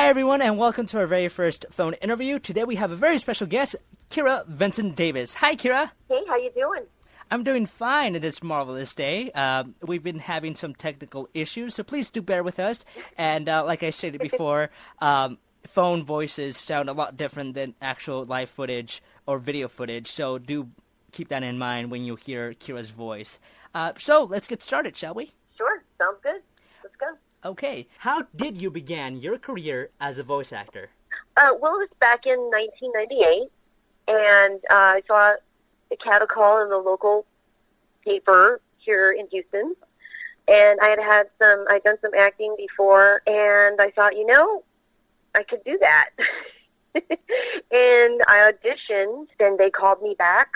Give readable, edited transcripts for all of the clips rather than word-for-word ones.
everyone, and welcome to our very first phone interview. Today we have a very special guest, Kira Vincent-Davis. Hi, Kira. Hey, how you doing? I'm doing fine in this marvelous day. We've been having some technical issues, so please do bear with us. And like I stated before, phone voices sound a lot different than actual live footage or video footage, so do keep that in mind when you hear Kira's voice. So let's get started, shall we? Sure, sounds good. Let's go. Okay. How did you begin your career as a voice actor? Well, it was back in 1998, and I saw a cattle call in the local paper here in Houston, and I'd done some acting before, and I thought, I could do that. And I auditioned, then they called me back,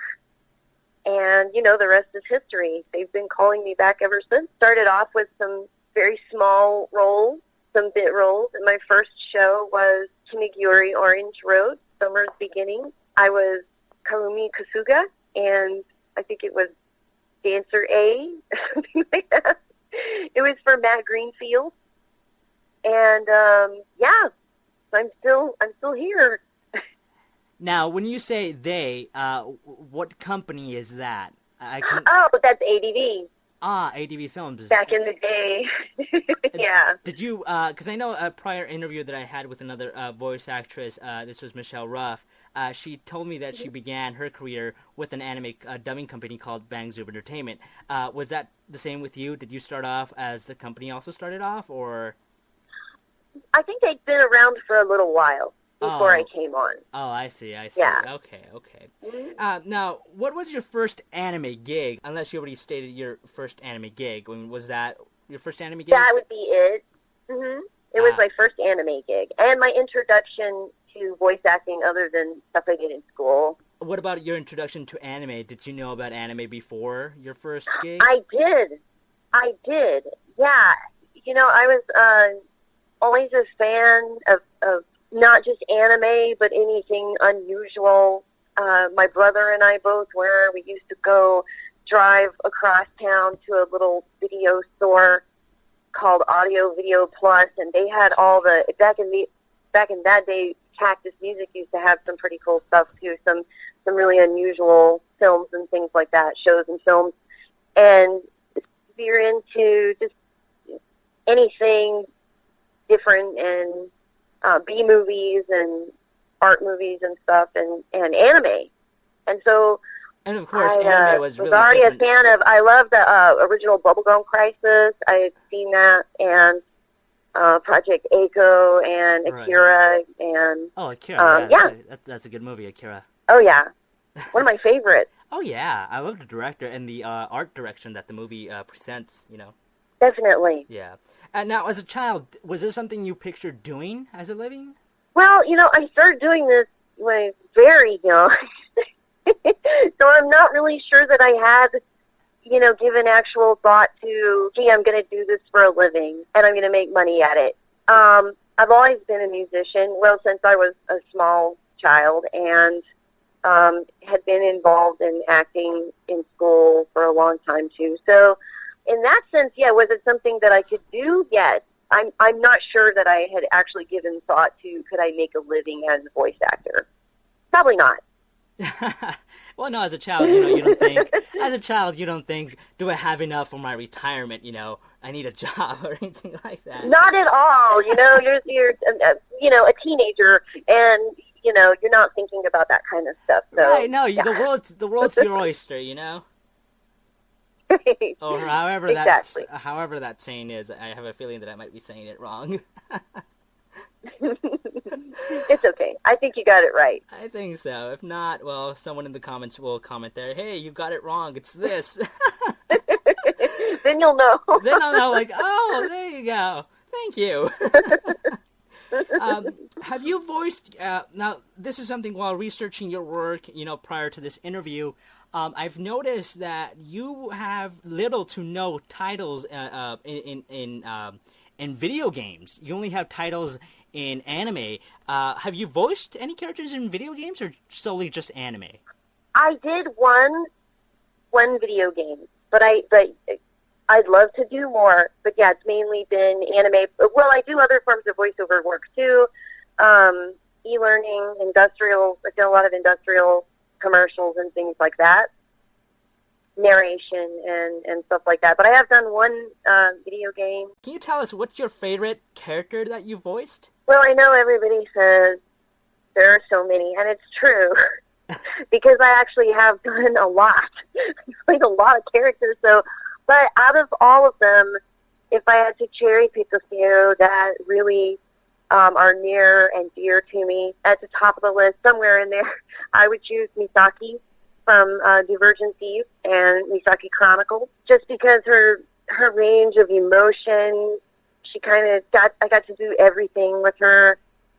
and, the rest is history. They've been calling me back ever since. Started off with some very small roles, some bit roles, and my first show was Kimiguri Orange Road, Summer's Beginning. I was Karumi Kasuga, and I think it was Dancer A, something like that. It was for Matt Greenfield, and I'm still here. Now, when you say they, what company is that? Oh, that's ADV. ADV Films. Back in the day. Yeah. Did you, because I know a prior interview that I had with another voice actress, this was Michelle Ruff, she told me that she began her career with an anime dubbing company called Bang Zoom Entertainment. Was that the same with you? Did you start off as the company also started off, or? I think they'd been around for a little while before I came on. Oh, I see. Yeah. Okay. Mm-hmm. Now, what was your first anime gig? Unless you already stated your first anime gig. Was that your first anime gig? That would be it. Mm-hmm. It was my first anime gig. And my introduction to voice acting other than stuff I did in school. What about your introduction to anime? Did you know about anime before your first gig? I did. Yeah. I was always a fan of not just anime, but anything unusual. My brother and I both were. We used to go drive across town to a little video store called Audio Video Plus, and they had all the back in that day. Cactus Music used to have some pretty cool stuff too. Some really unusual films and things like that, shows and films. And if you're into just anything different and B movies and art movies and stuff and anime. And so and of course anime was really already different. A fan of, I love the original Bubblegum Crisis. I had seen that, and Project Echo and Akira. Right. And Akira, that's a good movie, Akira. Oh yeah, one of my favorites. Oh yeah, I love the director and the art direction that the movie presents, Definitely. Yeah. Now, as a child, was this something you pictured doing as a living? Well, I started doing this when I was very young. So I'm not really sure that I had, given actual thought to, gee, I'm going to do this for a living, and I'm going to make money at it. I've always been a musician, well, since I was a small child, and had been involved in acting in school for a long time, too. So in that sense, yeah, was it something that I could do? Yes. I'm not sure that I had actually given thought to, could I make a living as a voice actor? Probably not. Well, no, as a child, you don't think. As a child, you don't think, do I have enough for my retirement? I need a job or anything like that. Not at all. You're a teenager, and you're not thinking about that kind of stuff. So, right? No, yeah. the world's your oyster. Or however exactly. however that saying is. I have a feeling that I might be saying it wrong. It's okay. I think you got it right. I think so. If not, well, someone in the comments will comment there, hey, you got it wrong. It's this. Then you'll know. Then I'll know, like, oh, there you go. Thank you. Have you voiced, now, this is something while researching your work, prior to this interview, I've noticed that you have little to no titles in video games. You only have titles in anime. Have you voiced any characters in video games, or solely just anime? I did one video game, but I I'd love to do more, but yeah, it's mainly been anime. Well, I do other forms of voiceover work too. E-learning, industrial. I've done a lot of industrial commercials and things like that. Narration and stuff like that. But I have done one video game. Can you tell us what's your favorite character that you voiced? Well, I know everybody says there are so many, and it's true. Because I actually have done a lot. Like a lot of characters. So, but out of all of them, if I had to cherry pick a few that really are near and dear to me, at the top of the list, somewhere in there, I would choose Misaki from Divergent Thieves and Misaki Chronicles, just because her range of emotion, I got to do everything with her,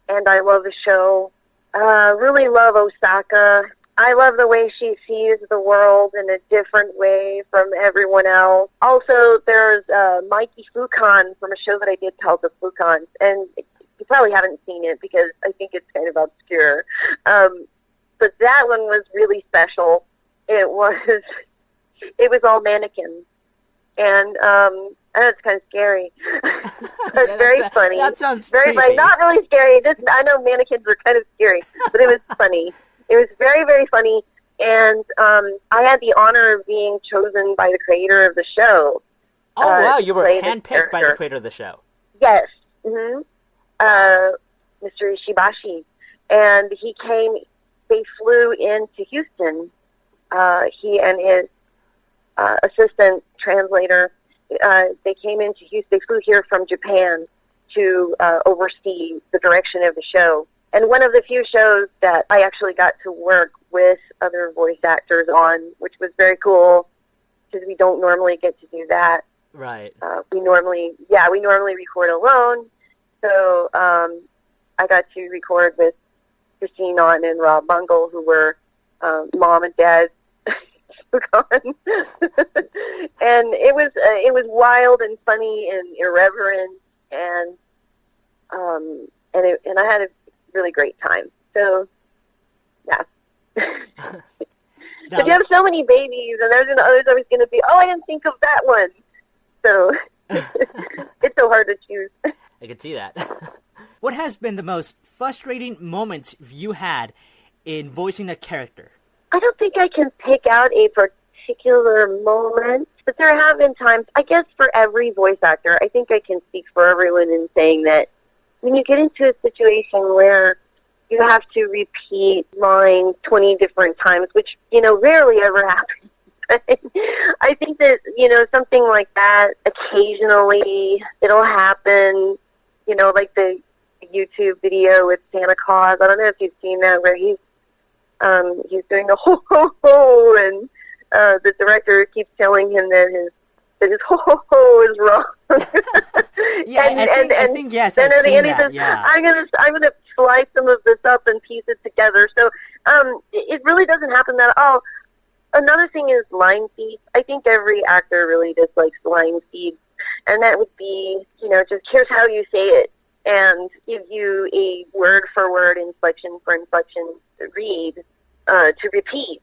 and I love the show. Really love Osaka. I love the way she sees the world in a different way from everyone else. Also, there's Mikey Fukan from a show that I did called The Fukans, and you probably haven't seen it because I think it's kind of obscure. But that one was really special. It was all mannequins, and it's kind of scary. It's very funny. That sounds very creepy. funny. Not really scary. I know mannequins are kind of scary, but it was funny. It was very, very funny, and I had the honor of being chosen by the creator of the show. Oh wow! You were handpicked by the creator of the show. Yes. Mm-hmm. Mr. Ishibashi, and he came. They flew into Houston. He and his assistant translator. They came into Houston. They flew here from Japan to oversee the direction of the show. And one of the few shows that I actually got to work with other voice actors on, which was very cool, because we don't normally get to do that. Right. We normally record alone. So I got to record with Christine Naughton and Rob Bungle, who were mom and dad. And it was wild and funny and irreverent, and I had a really great time. So yeah. But you have so many babies, and there's others always going to be, I didn't think of that one. So it's so hard to choose. I can see that. What has been the most frustrating moments you had in voicing a character? I don't think I can pick out a particular moment, but there have been times, I guess for every voice actor, I think I can speak for everyone in saying that when you get into a situation where you have to repeat lines 20 different times, which, rarely ever happens. I think that, something like that, occasionally it'll happen, like the YouTube video with Santa Claus. I don't know if you've seen that, where he's doing the ho ho ho, and the director keeps telling him that his ho ho ho is wrong. Yeah, I think yes. Then I've at the seen end he that, says, yeah. I'm gonna slice some of this up and piece it together. So it really doesn't happen that. Oh, another thing is line feeds. I think every actor really dislikes line feeds, and that would be, just here's how you say it, and give you a word for word, inflection for inflection read to repeat.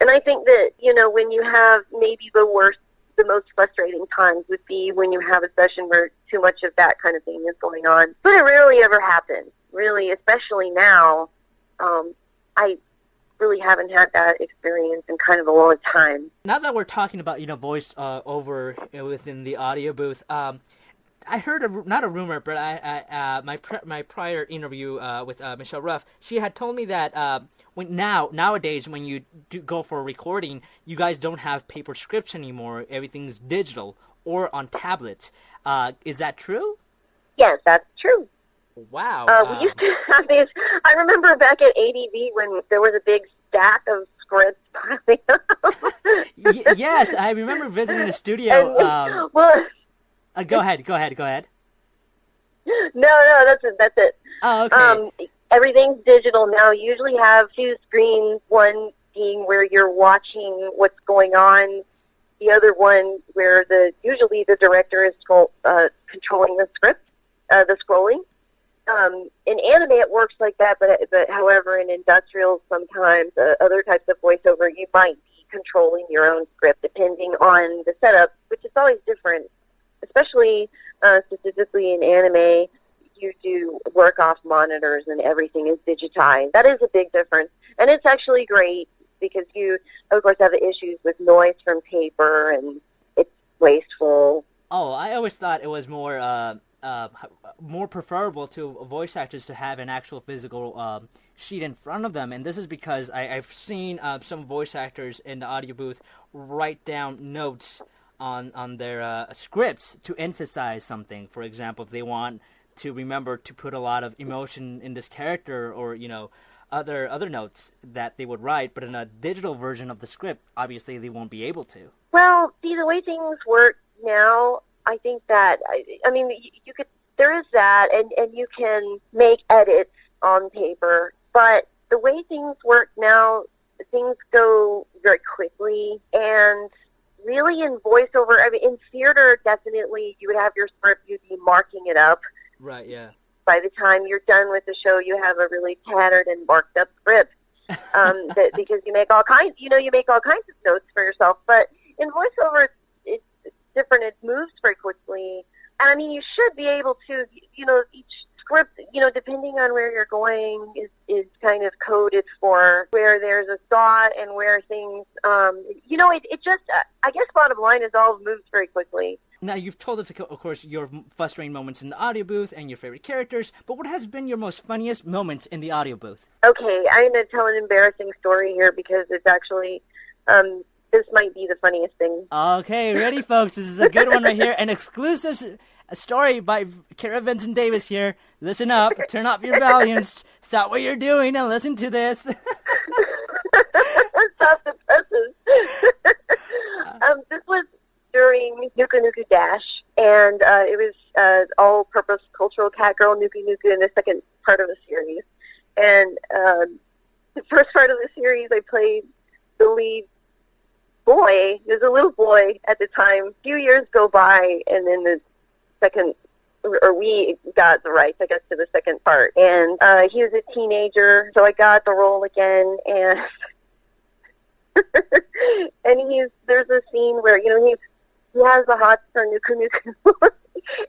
And I think that, when you have maybe the most frustrating times would be when you have a session where too much of that kind of thing is going on. But it rarely ever happens, really, especially now. I really haven't had that experience in kind of a long time. Now that we're talking about, voice over within the audio booth, I heard not a rumor, but my prior interview with Michelle Ruff, she had told me that nowadays when you do go for a recording, you guys don't have paper scripts anymore. Everything's digital or on tablets. Is that true? Yes, that's true. Wow. We used to have these. I remember back at ADV when there was a big stack of scripts piling up. Yes, I remember visiting the studio. Go ahead. No, that's it. Oh, okay. Everything's digital now. You usually have two screens, one being where you're watching what's going on, the other one where usually the director is controlling the script, the scrolling. In anime it works like that, but however in industrial sometimes, other types of voiceover, you might be controlling your own script depending on the setup, which is always different, especially specifically in anime. You do work off monitors and everything is digitized. That is a big difference. And it's actually great because you, of course, have issues with noise from paper and it's wasteful. Oh, I always thought it was more preferable to voice actors to have an actual physical sheet in front of them. And this is because I've seen some voice actors in the audio booth write down notes on their scripts to emphasize something. For example, if they want to remember to put a lot of emotion in this character, or other notes that they would write, but in a digital version of the script, obviously they won't be able to. Well, see, the way things work now, I think that I mean you could, there is that, and you can make edits on paper, but the way things work now, things go very quickly, and really in voiceover, I mean, in theater, definitely you would have your script, you'd be marking it up. Right, yeah. By the time you're done with the show, you have a really tattered and marked up script, because you make all kinds, you make all kinds of notes for yourself. But in voiceover, it's different. It moves very quickly, and I mean, you should be able to, each script, depending on where you're going, is kind of coded for where there's a thought and where things, it just, I guess, bottom line is all moves very quickly. Now, you've told us, of course, your frustrating moments in the audio booth and your favorite characters, but what has been your most funniest moments in the audio booth? Okay, I'm going to tell an embarrassing story here because it's actually, this might be the funniest thing. Okay, ready, folks? This is a good one right here. An exclusive story by Vincent-Davis here. Listen up, turn off your volumes, stop what you're doing, and listen to this. Stop the presses. This was during Nuku Nuku Dash, and it was all-purpose cultural cat girl Nuku Nuku in the second part of the series. And the first part of the series, I played the lead boy. There's a little boy at the time. A few years go by, and then the second, or we got the rights, I guess, to the second part. And he was a teenager, so I got the role again, and and there's a scene where, he has the hots for Nuku Nuku,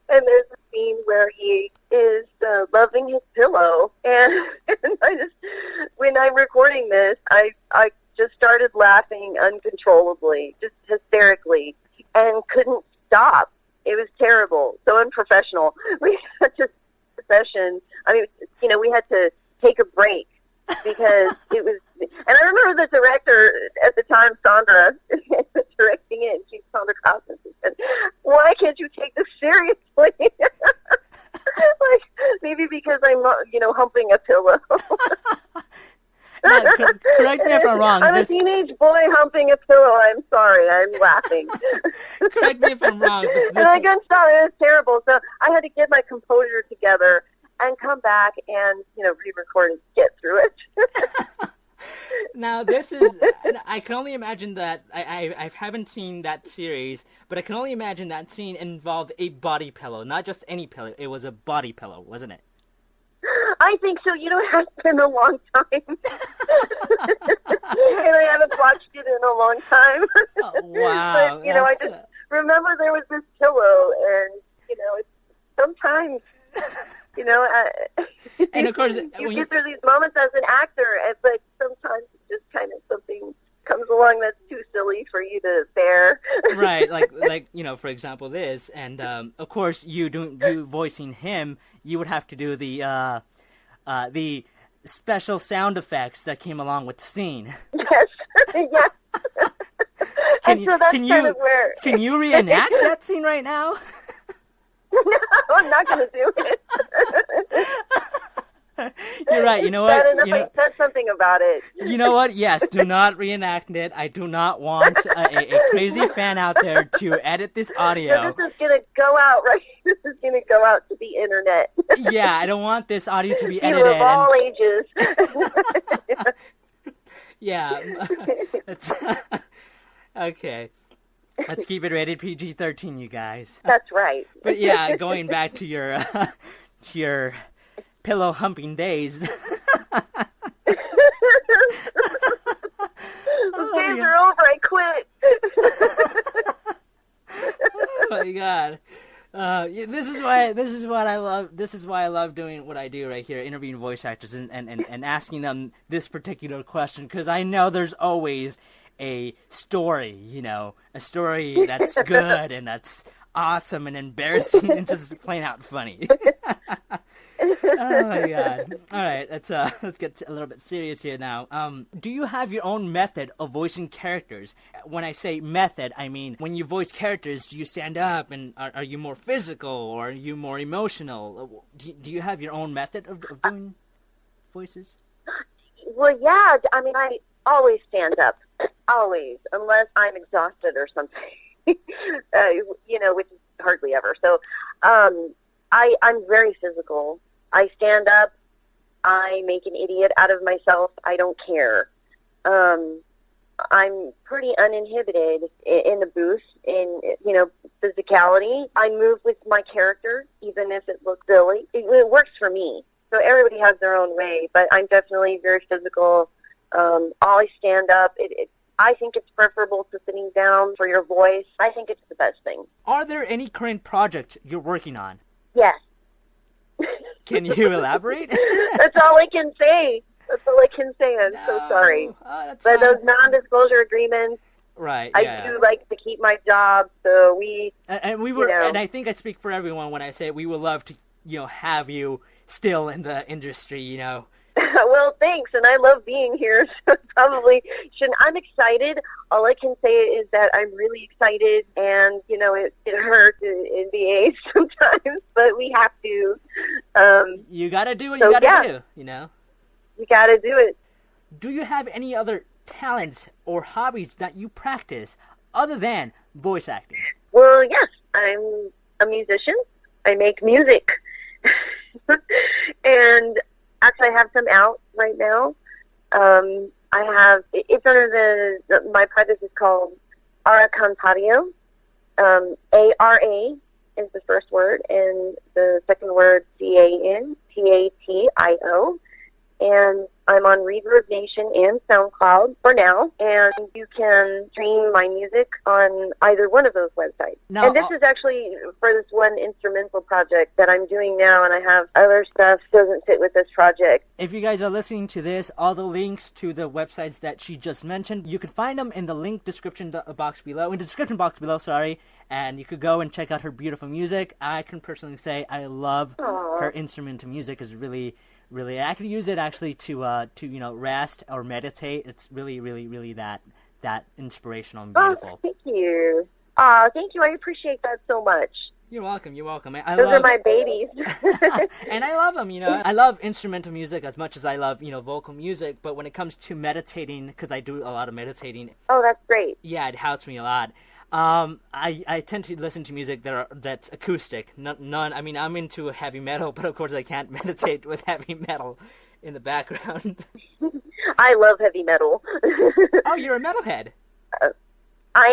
and there's a scene where he is loving his pillow, and when I'm recording this, I just started laughing uncontrollably, just hysterically, and couldn't stop. It was terrible, so unprofessional. We had to session. I mean, we had to take a break because it was. And I remember the director at the time, Sandra, directing it. She's Sandra Krausen. She said, "Why can't you take this seriously?" Like, maybe because I'm, humping a pillow. Now, correct me if I'm wrong. I'm a teenage boy humping a pillow. I'm sorry. I'm laughing. Correct me if I'm wrong. And I couldn't stop. It was terrible. So I had to get my composure together and come back and, re-record and get through it. Now, this is, I can only imagine that, I haven't seen that series, but I can only imagine that scene involved a body pillow, not just any pillow. It was a body pillow, wasn't it? I think so. It has been a long time. And I haven't watched it in a long time. Oh, wow. But, I just remember there was this pillow, and, it's sometimes, and of course, you get through these moments as an actor, but sometimes it's just kind of something comes along that's too silly for you to bear. Right, like for example, this, and of course, you voicing him, you would have to do the special sound effects that came along with the scene. Yes, yes. Can you reenact that scene right now? No, I'm not going to do it. You're right. You know what? I said something about it. You know what? Yes, do not reenact it. I do not want a crazy fan out there to edit this audio. So this is going to go out, right? This is going to go out to the internet. Yeah, I don't want this audio to be edited. Of all ages. Yeah. Okay. Let's keep it rated PG-13, you guys. That's right. But yeah, going back to your pillow humping days. The days are over. I God. This is what I love. This is why I love doing what I do right here, interviewing voice actors and asking them this particular question, because I know there's always a story, a story that's good and that's awesome and embarrassing and just plain out funny. Oh my God! All right, let's get a little bit serious here now. Do you have your own method of voicing characters? When I say method, I mean when you voice characters, do you stand up and are you more physical or are you more emotional? Do you have your own method of doing voices? Well, yeah. I mean, I always stand up, always, unless I'm exhausted or something. Which is hardly ever. So, I'm very physical. I stand up. I make an idiot out of myself. I don't care. I'm pretty uninhibited in the booth, in physicality. I move with my character, even if it looks silly. It works for me. So everybody has their own way, but I'm definitely very physical. Always stand up. I think it's preferable to sitting down for your voice. I think it's the best thing. Are there any current projects you're working on? Yes. Can you elaborate? That's all I can say. That's all I can say. I'm so sorry. But fine. those non-disclosure agreements, right? I do like to keep my job, so and we were, and I think I speak for everyone when I say we would love to, have you still in the industry, Well, thanks, and I love being here, so probably shouldn't. I'm excited. All I can say is that I'm really excited, and, it hurts in the age sometimes, but we have to. You gotta do what you gotta do, You gotta do it. Do you have any other talents or hobbies that you practice other than voice acting? Well, yes, I'm a musician. I make music. And actually, I have some out right now. It's under my project is called Ara Cantario. A-R-A is the first word, and the second word, C-A-N-T-A-T-I-O. And I'm on Reverb Nation and SoundCloud for now, and you can stream my music on either one of those websites. Now, and this is actually for this one instrumental project that I'm doing now, and I have other stuff that doesn't fit with this project. If you guys are listening to this, all the links to the websites that she just mentioned, you can find them in the description box below, and you could go and check out her beautiful music. I can personally say I love her instrumental music. Is really I could use it actually to rest or meditate. It's really that inspirational and beautiful. Oh, thank you. Thank you. I appreciate that so much. You're welcome. Those are my babies. And I love them, I love instrumental music as much as I love, vocal music. But when it comes to meditating, because I do a lot of meditating. Oh, that's great. Yeah, it helps me a lot. I tend to listen to music that's acoustic. None. I mean, I'm into heavy metal, but of course I can't meditate with heavy metal in the background. I love heavy metal. Oh, you're a metalhead. I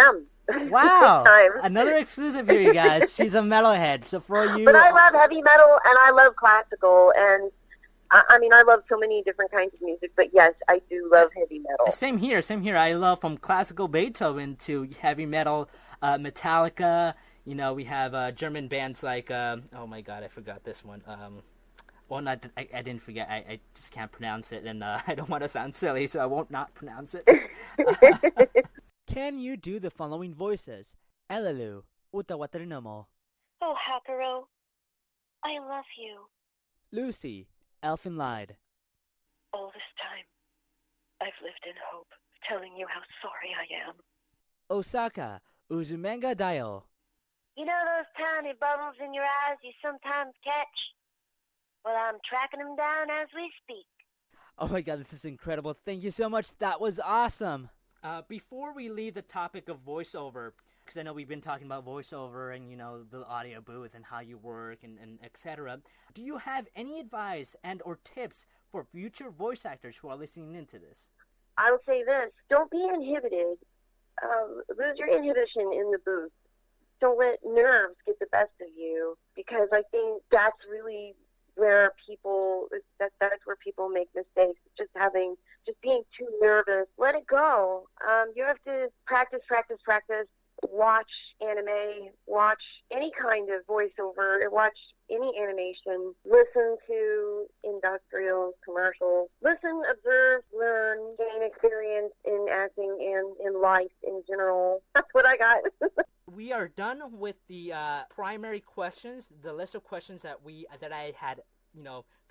am. Wow. Another exclusive here, you guys. She's a metalhead. So for you. But I love heavy metal and I love classical, and I love so many different kinds of music, but yes, I do love heavy metal. Same here. I love from classical Beethoven to heavy metal, Metallica. We have German bands like, oh my God, I forgot this one. I didn't forget. I just can't pronounce it, and I don't want to sound silly, so I won't not pronounce it. Can you do the following voices? Eluluu, Utawarerumono. Oh, Hakuro, I love you. Lucy, Elfen lied. All this time, I've lived in hope, telling you how sorry I am. Osaka, Azumanga Daioh. You know those tiny bubbles in your eyes you sometimes catch? Well, I'm tracking them down as we speak. Oh my God, this is incredible. Thank you so much. That was awesome. Before we leave the topic of voiceover, because I know we've been talking about voiceover and, the audio booth and how you work and etc. Do you have any advice and or tips for future voice actors who are listening into this? I'll say this. Don't be inhibited. Lose your inhibition in the booth. Don't let nerves get the best of you, because I think that's really where that's where people make mistakes. Just being too nervous. Let it go. You have to practice, watch anime, watch any kind of voiceover, watch any animation, listen to industrials, commercials, listen, observe, learn, gain experience in acting and in life in general. That's what I got. We are done with the primary questions, the list of questions that I had,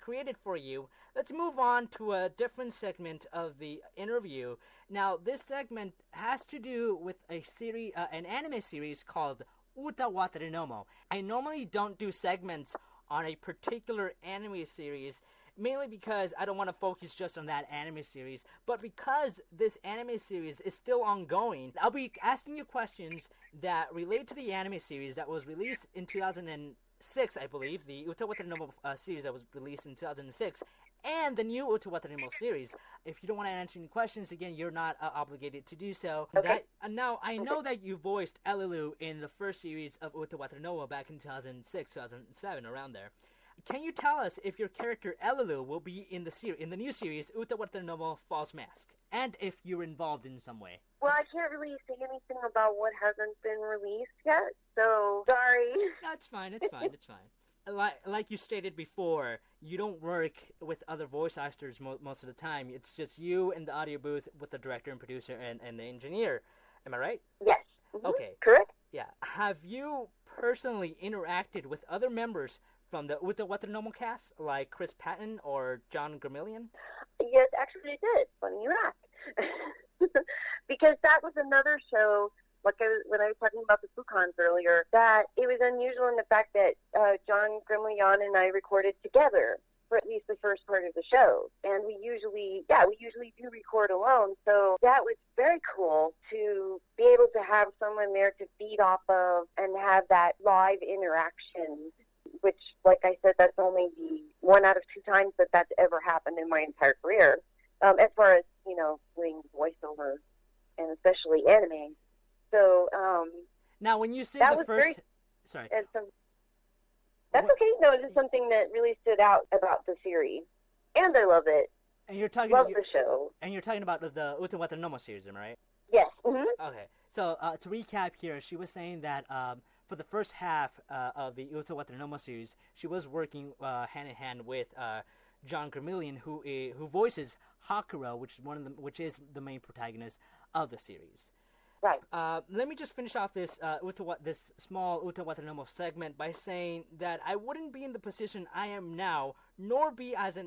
created for you. Let's move on to a different segment of the interview. Now, this segment has to do with an anime series called Utawarerumono. I normally don't do segments on a particular anime series, mainly because I don't want to focus just on that anime series, but because this anime series is still ongoing, I'll be asking you questions that relate to the anime series that was released in 2006, I believe, the Utawarerumono series that was released in 2006, and the new Utawarerumono series. If you don't want to answer any questions, again, you're not obligated to do so. Okay. Now, I know that you voiced Eluluu in the first series of Utawarerumono back in 2006, 2007, around there. Can you tell us if your character Eluluu will be in the new series Utawarerumono False Mask, and if you're involved in some way? Well, I can't really say anything about what hasn't been released yet, so sorry. That's fine. It's fine. Like you stated before, you don't work with other voice actors most of the time. It's just you in the audio booth with the director and producer and the engineer. Am I right? Yes. Mm-hmm. Okay. Correct? Yeah. Have you personally interacted with other members from the Utawarerumono cast, like Chris Patton or John Gramillion? Yes, actually I did. Funny you ask. Because that was another show, when I was talking about the Fukons earlier, that it was unusual in the fact that John Grimleon and I recorded together for at least the first part of the show. And we usually do record alone. So that was very cool to be able to have someone there to feed off of and have that live interaction, which, like I said, that's only the 1 out of 2 times that that's ever happened in my entire career. As far as, doing voiceover and especially anime. So, now, when you say that the was first... very, Sorry. That's okay. No, it's just something that really stood out about the series. And I love it. And you're talking love the show. And you're talking about the Utawarerumono series, am I right? Yes. Mm-hmm. Okay. So, to recap here, she was saying that for the first half of the Utawarerumono series, she was working hand-in-hand with John Gramillion, who voices Hakuro, which is the main protagonist of the series. Right. Let me just finish off this this small Utawarerumono segment by saying that I wouldn't be in the position I am now, nor be as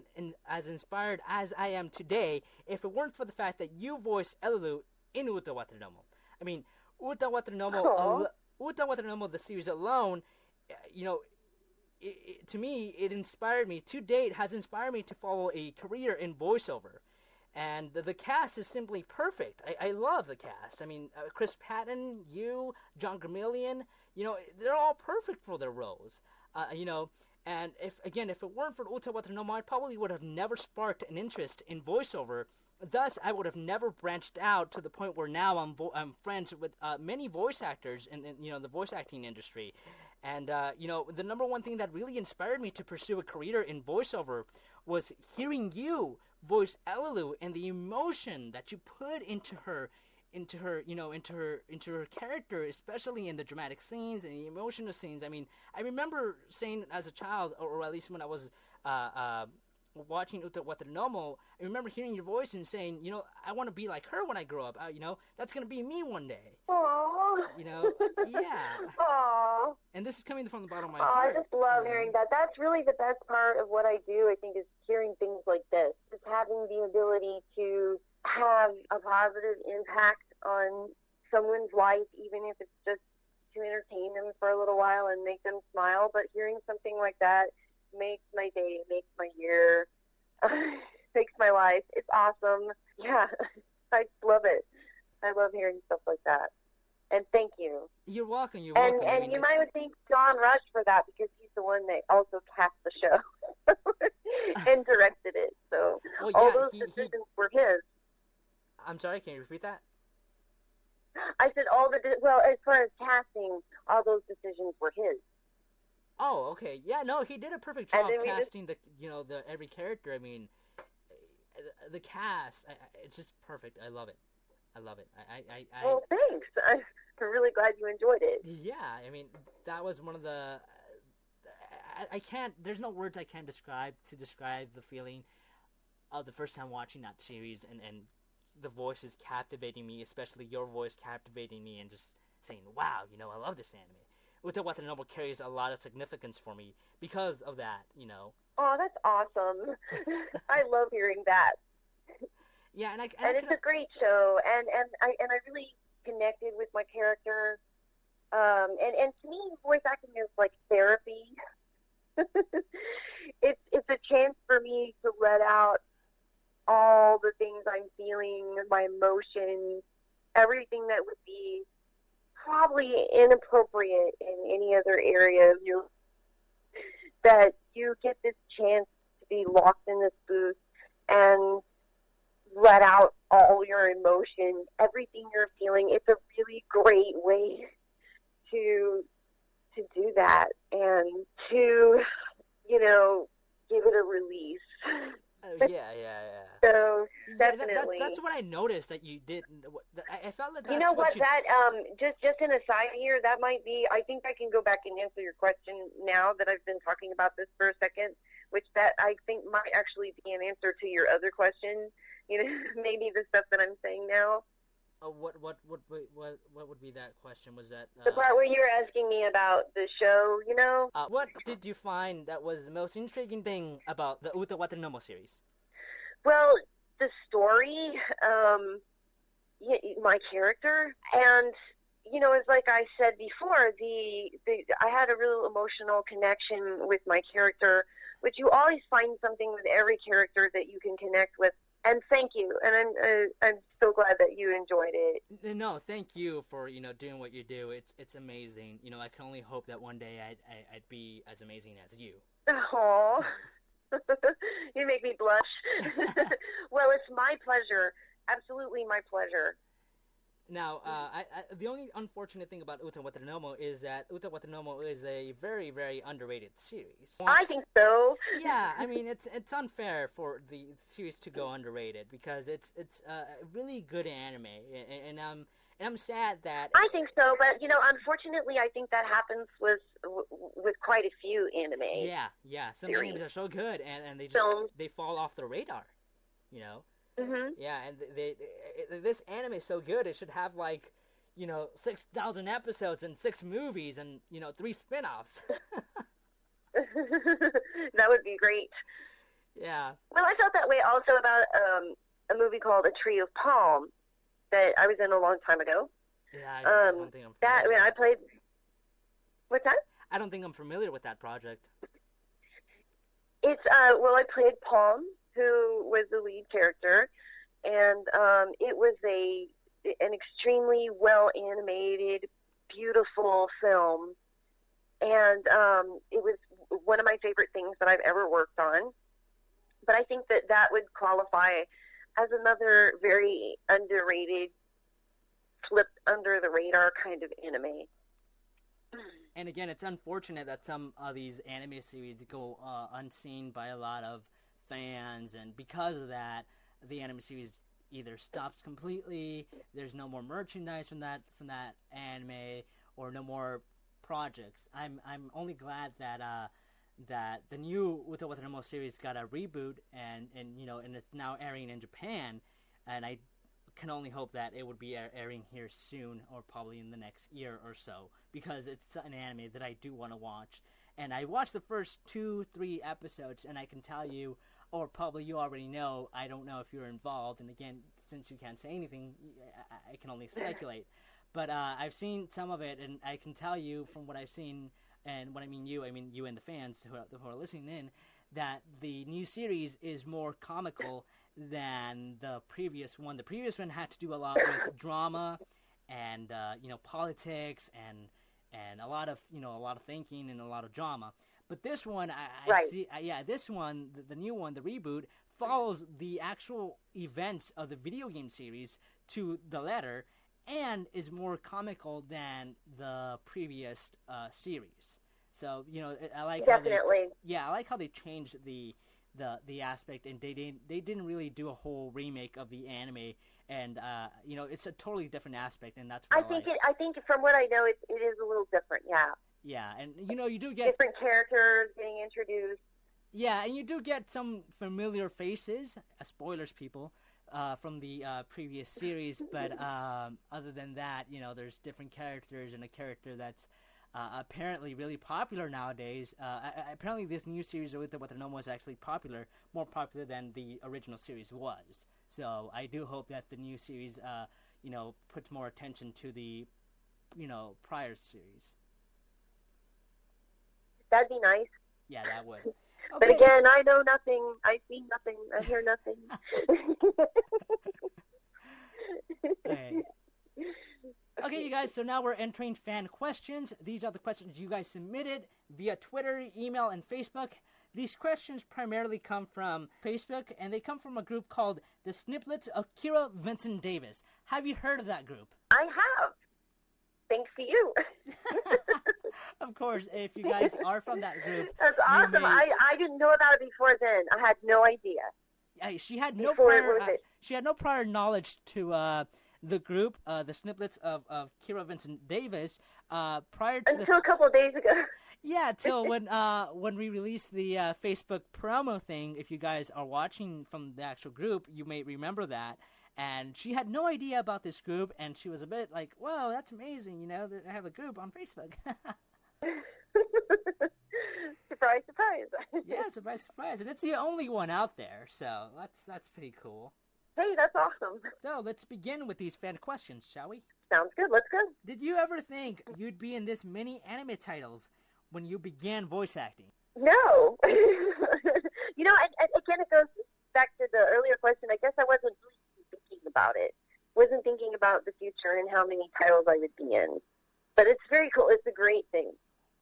inspired as I am today, if it weren't for the fact that you voiced Eluluu in Utawarerumono. I mean, Utawarerumono, the series alone, to me, it inspired me. To date, has inspired me to follow a career in voiceover. And the cast is simply perfect. I love the cast. I mean, Chris Patton, John Gramillion, they're all perfect for their roles. And if it weren't for Utawarerumono, I probably would have never sparked an interest in voiceover. Thus, I would have never branched out to the point where now I'm friends with many voice actors in the voice acting industry. And, the number one thing that really inspired me to pursue a career in voiceover was hearing you voice Eluluu and the emotion that you put into her character, especially in the dramatic scenes and the emotional scenes. I mean, I remember saying as a child, or at least when I was watching Utawarerumono, I remember hearing your voice and saying, I want to be like her when I grow up. That's going to be me one day. Aww. Yeah. Aww. And this is coming from the bottom of my heart. I just love hearing that. That's really the best part of what I do, I think, is hearing things like this. Just having the ability to have a positive impact on someone's life, even if it's just to entertain them for a little while and make them smile. But hearing something like that makes my day, makes my year, makes my life. It's awesome. Yeah, I love it. I love hearing stuff like that. And thank you. You're welcome. And you might thank John Rush for that, because he's the one that also cast the show and directed it. So all those decisions were his. I'm sorry, can you repeat that? I said as far as casting, all those decisions were his. Oh, okay. Yeah, no, he did a perfect job casting the every character. I mean, the cast, it's just perfect. I love it. I love it. Well, thanks. I'm really glad you enjoyed it. Yeah, I mean, that was one of the. I can't. There's no words I can describe to describe the feeling of the first time watching that series, and the voices captivating me, especially your voice captivating me, and just saying, "Wow, I love this anime." Utawarerumono carries a lot of significance for me because of that. Oh, that's awesome. I love hearing that. Yeah, and it's a great show, and I really connected with my character. And to me, voice acting is like therapy. It's a chance for me to let out all the things I'm feeling, my emotions, everything that would be probably inappropriate in any other area of your. That you get this chance to be locked in this booth and let out all your emotions, everything you're feeling. It's a really great way to do that and to, give it a release. Yeah. So definitely, that's what I noticed that you did. I felt that. That's you know what? you... That just an aside here. That might be. I think I can go back and answer your question now that I've been talking about this for a second. Which that I think might actually be an answer to your other question. Maybe the stuff that I'm saying now. What would be that question? Was that the part where you were asking me about the show? What did you find that was the most intriguing thing about the Utawarerumono series? Well, the story, my character, and it's like I said before, I had a real emotional connection with my character, which you always find something with every character that you can connect with. And thank you, and I'm so glad that you enjoyed it. No, thank you for doing what you do. It's amazing. I can only hope that one day I'd be as amazing as you. Oh, you make me blush. Well, it's my pleasure. Absolutely my pleasure. Now, the only unfortunate thing about Utawarerumono is that Utawarerumono is a very, very underrated series. I think so. Yeah, I mean it's unfair for the series to go underrated because it's a really good anime, and I'm sad that. I think so, but unfortunately, I think that happens with quite a few anime. Yeah. Some series. animes are so good, and they they fall off the radar. Mm-hmm. Yeah, and this anime is so good. It should have 6,000 episodes and 6 movies and 3 spin-offs. That would be great. Yeah. Well, I felt that way also about a movie called A Tree of Palm that I was in a long time ago. Yeah, I don't think I'm familiar. I played. What's that? I don't think I'm familiar with that project. It's I played Palm, who was the lead character, and it was an extremely well animated, beautiful film, and it was one of my favorite things that I've ever worked on. But I think that would qualify as another very underrated, slipped under the radar kind of anime. And again, it's unfortunate that some of these anime series go unseen by a lot of fans, and because of that, the anime series either stops completely, there's no more merchandise from that anime, or no more projects. I'm only glad that the new Utawarerumono series got a reboot, and it's now airing in Japan, and I can only hope that it would be airing here soon, or probably in the next year or so, because it's an anime that I do want to watch. And I watched the first 2-3 episodes, and I can tell you, or probably you already know, I don't know if you're involved, and again, since you can't say anything, I can only speculate. But I've seen some of it, and I can tell you from what I've seen, and when I mean you and the fans who are listening in, that the new series is more comical than the previous one. The previous one had to do a lot with drama and politics and a lot of thinking and a lot of drama. But this one, I see, this one, the new one, the reboot, follows the actual events of the video game series to the letter, and is more comical than the previous series. So I like definitely. I like how they changed the the aspect, and they didn't really do a whole remake of the anime, and it's a totally different aspect, and that's what I think from what I know, it is a little different. Yeah. Yeah, and you do get different characters getting introduced. Yeah, and you do get some familiar faces, spoilers, people, from the previous series. But other than that, there's different characters, and a character that's apparently really popular nowadays. Apparently, this new series with the Utawarerumono is actually more popular than the original series was. So I do hope that the new series, puts more attention to the, prior series. That'd be nice. Yeah, that would. Okay. But again, I know nothing. I see nothing. I hear nothing. Okay, you guys, so now we're entering fan questions. These are the questions you guys submitted via Twitter, email, and Facebook. These questions primarily come from Facebook, and they come from a group called the Snippets of Kira Vincent-Davis. Have you heard of that group? I have. Thanks to you. Of course, if you guys are from that group. That's awesome. I didn't know about it before then. I had no idea. Yeah, she had no prior knowledge to the group, the Snippets of Kira Vincent-Davis, prior to until a couple of days ago. Yeah, till when we released the Facebook promo thing. If you guys are watching from the actual group, you may remember that. And she had no idea about this group, and she was a bit like, "Whoa, that's amazing! They have a group on Facebook." Surprise, surprise! Yeah, surprise, surprise, and it's the only one out there, so that's pretty cool. Hey, that's awesome. So let's begin with these fan questions, shall we? Sounds good. Let's go. Did you ever think you'd be in this many anime titles when you began voice acting? No. And again, it goes back to the earlier question. I guess I wasn't really thinking about it. Wasn't thinking about the future and how many titles I would be in. But it's very cool. It's a great thing.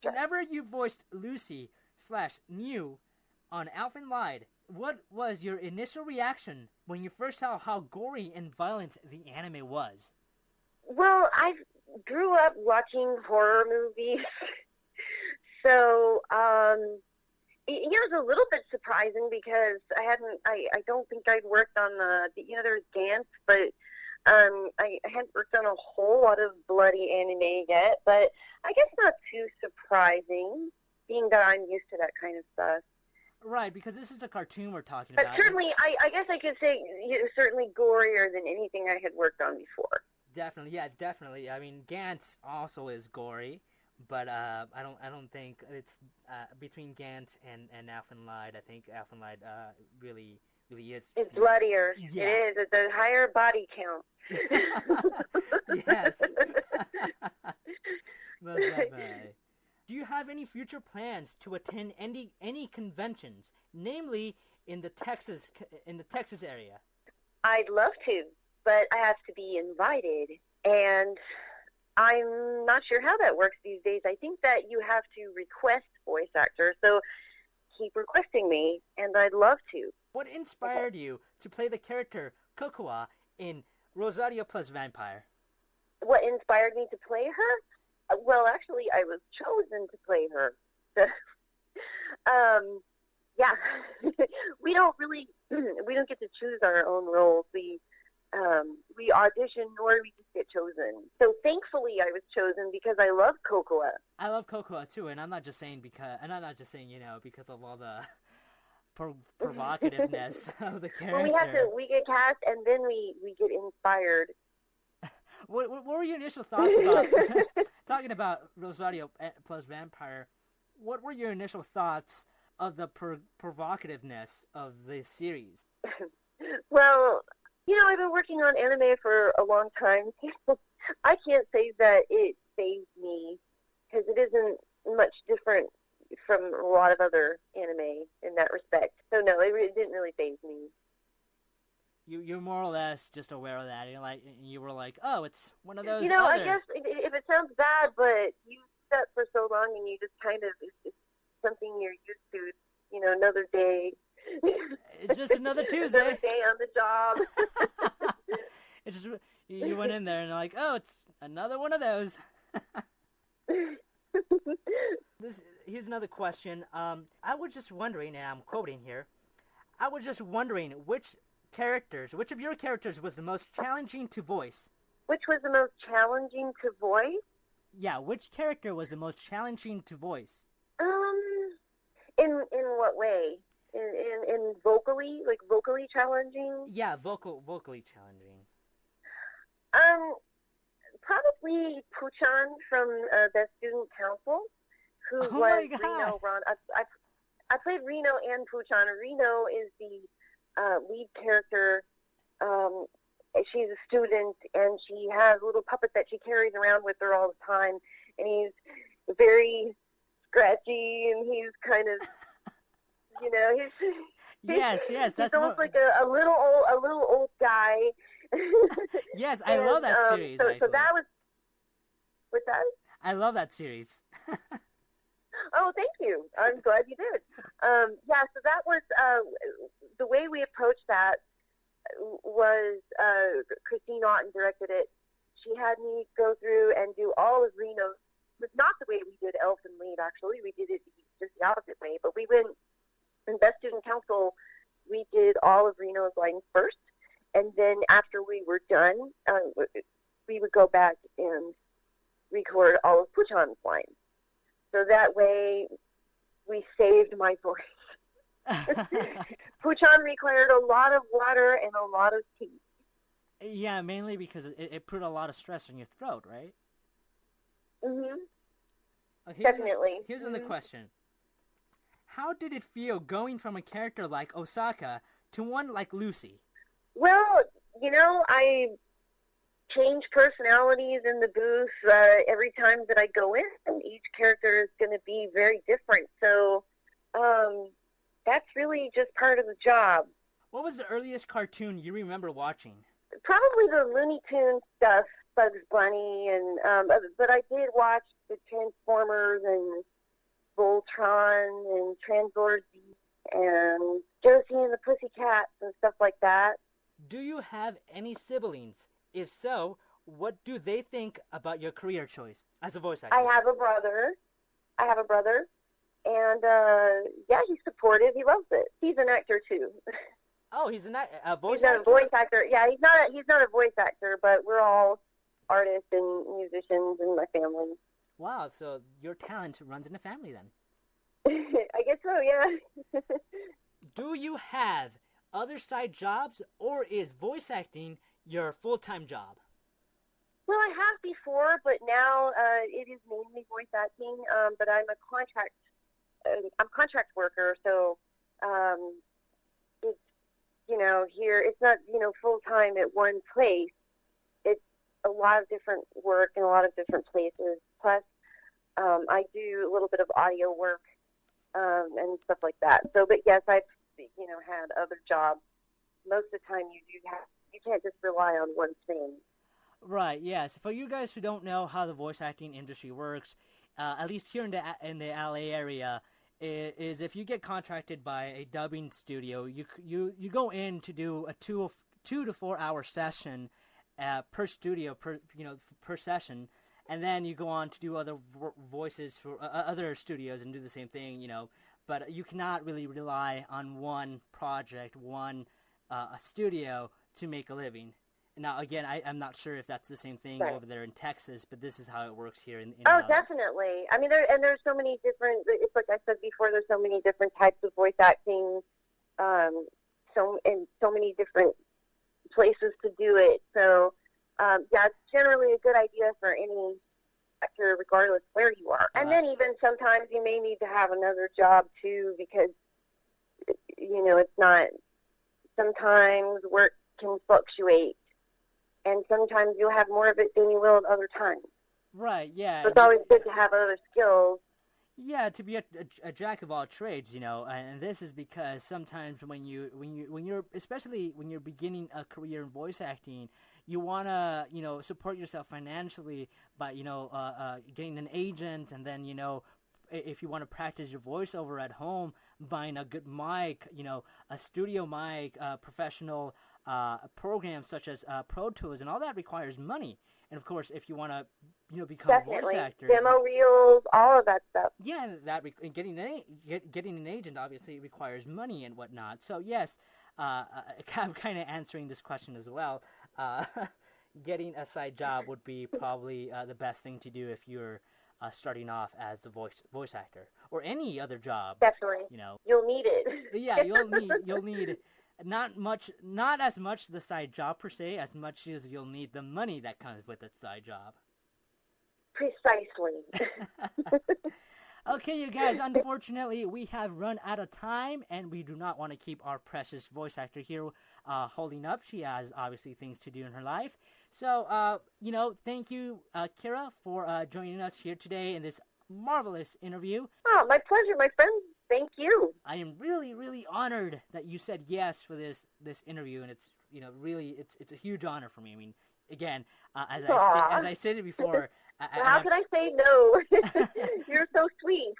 Whenever you voiced Lucy/New on Elfen Lied, what was your initial reaction when you first saw how gory and violent the anime was? Well, I grew up watching horror movies. So, it was a little bit surprising because I don't think I'd worked on there's Gantz, but I hadn't worked on a whole lot of bloody anime yet, but I guess not too surprising, being that I'm used to that kind of stuff. Right, because this is a cartoon we're talking about. But certainly, I guess I could say it was certainly gorier than anything I had worked on before. Definitely, yeah, definitely. I mean, Gantz also is gory. But I don't think it's between Gantz and Elfen Lied. I think Elfen Lied really is. It's bloodier. Yeah. It is. It's a higher body count. Yes. Most definitely. Do you have any future plans to attend any conventions, namely in the Texas area? I'd love to, but I have to be invited, and I'm not sure how that works these days. I think that you have to request voice actors, so keep requesting me, and I'd love to. What inspired you to play the character Cocoa in Rosario plus Vampire? What inspired me to play her? Well, actually, I was chosen to play her. Yeah, we don't get to choose our own roles. We audition nor we just get chosen. So thankfully I was chosen because I love Cocoa. I love Cocoa too, and I'm not just saying because of all the provocativeness of the character. Well, we get cast and then we get inspired. What were your initial thoughts about talking about Rosario plus Vampire? What were your initial thoughts of the provocativeness of the series? Well, I've been working on anime for a long time. I can't say that it fazed me because it isn't much different from a lot of other anime in that respect. So no, it didn't really faze me. You're more or less just aware of that. You were like, oh, it's one of those. I guess if it sounds bad, but you do that for so long and you just kind of it's something you're used to. Another day. It's just another Tuesday. Another day on the job. It's just you went in there and like, oh, it's another one of those. Here's another question. I was just wondering, and I'm quoting here, I was just wondering which of your characters was the most challenging to voice? Which was the most challenging to voice? Yeah, which character was the most challenging to voice? In what way? In vocally, like vocally challenging? Yeah, vocally challenging. Probably Puchan from the student council, who Oh was my God. Reno. I played Reno and Puchan. Reno is the lead character. She's a student, and she has a little puppet that she carries around with her all the time. And he's very scratchy, and he's kind of, Yes, that's he's almost like a little old guy. Yes, I love that series. So actually. that was with that. I love that series. Oh, thank you. I'm glad you did. So that was the way we approached that was Christine Otten directed it. She had me go through and do all of Reno's. It was not the way we did Elfen lead, actually. We did it just the opposite way. But we went, in Best Student Council, we did all of Reno's lines first. And then after we were done, we would go back and record all of Puchan's lines. So that way, we saved my voice. Puchan required a lot of water and a lot of tea. Yeah, mainly because it put a lot of stress on your throat, right? Mm-hmm. Definitely. Here's another question. How did it feel going from a character like Osaka to one like Lucy? Well, I change personalities in the booth every time that I go in, and each character is going to be very different. So that's really just part of the job. What was the earliest cartoon you remember watching? Probably the Looney Tunes stuff, Bugs Bunny, and but I did watch the Transformers and Voltron and Transformers and Josie and the Pussycats and stuff like that. Do you have any siblings? If so, what do they think about your career choice as a voice actor? I have a brother, and he's supportive. He loves it. He's an actor too. Oh, he's a voice actor? He's not a voice actor. Yeah, he's not a voice actor, but we're all artists and musicians in my family. Wow, so your talent runs in the family then. I guess so, yeah. Do you have other side jobs, or is voice acting your full-time job? Well, I have before, but now it is mainly voice acting. But I'm a contract worker, so it's here it's not full time at one place. It's a lot of different work in a lot of different places. Plus, I do a little bit of audio work and stuff like that. So, but yes, I've had other jobs. Most of the time, you can't just rely on one thing. Right. Yes. For you guys who don't know how the voice acting industry works, at least here in the LA area, is if you get contracted by a dubbing studio, you go in to do a 2 to 4 hour session per studio per session, and then you go on to do other voices for other studios and do the same thing. But you cannot really rely on one project, a studio to make a living. Now, again, I'm not sure if that's the same thing over there in Texas, but this is how it works here in definitely. I mean, there's so many different. It's like I said before. There's so many different types of voice acting, so many different places to do it. So, it's generally a good idea for any actor, regardless where you are. And then even sometimes you may need to have another job too, because it's not. Sometimes work can fluctuate. And sometimes you'll have more of it than you will at other times. Right, yeah. So it's always good to have other skills. Yeah, to be a jack of all trades, and this is because sometimes when you're especially when you're beginning a career in voice acting, you wanna support yourself financially by getting an agent, and then if you want to practice your voiceover at home, buying a good mic, a studio mic, professional programs such as Pro Tools, and all that requires money. And of course, if you want to, become Definitely. a voice actor, demo reels, all of that stuff. yeah, and getting an agent obviously requires money and whatnot. So yes, I'm kind of answering this question as well. Getting a side job would be probably the best thing to do if you're starting off as the voice actor or any other job. Definitely. You'll need it. Yeah, you'll need not as much the side job per se, as much as you'll need the money that comes with the side job. Precisely. Okay, you guys, unfortunately, we have run out of time, and we do not want to keep our precious voice actor here holding up. She has, obviously, things to do in her life. So, thank you, Kira, for joining us here today in this marvelous interview. Oh, my pleasure, my friend. Thank you. I am really, really honored that you said yes for this interview, and it's, really, it's a huge honor for me. I mean, again, as I stated before... How can I say no? You're so sweet.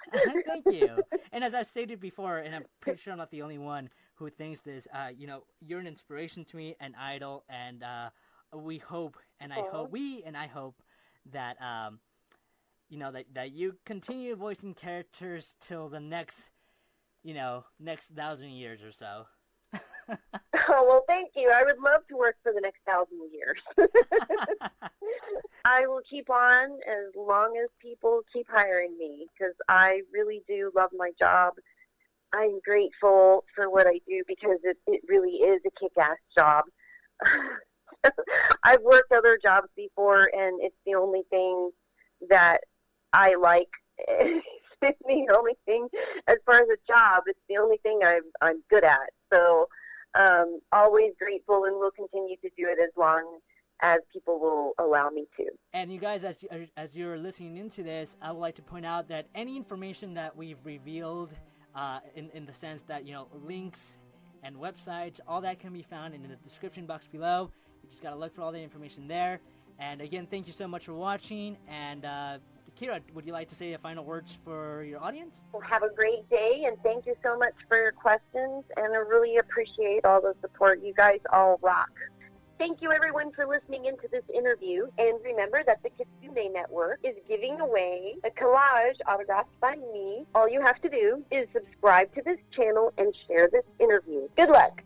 Thank you. And as I stated before, and I'm pretty sure I'm not the only one who thinks this, you're an inspiration to me, an idol, and we hope, and I hope that, that you continue voicing characters till the next 1,000 years or so. Oh, well, thank you. I would love to work for the next 1,000 years. I will keep on as long as people keep hiring me, because I really do love my job. I'm grateful for what I do because it really is a kick-ass job. I've worked other jobs before, and it's the only thing that I like. It's the only thing, as far as a job, it's the only thing I'm good at. So always grateful, and will continue to do it as long as people will allow me to. And you guys, as you're listening into this, I would like to point out that any information that we've revealed, in the sense that, links and websites, all that can be found in the description box below. You just gotta look for all the information there. And again, thank you so much for watching. And Kira, would you like to say a final words for your audience? Well, have a great day, and thank you so much for your questions, and I really appreciate all the support. You guys all rock. Thank you, everyone, for listening into this interview. And remember that the Kitsune Network is giving away a collage autographed by me. All you have to do is subscribe to this channel and share this interview. Good luck.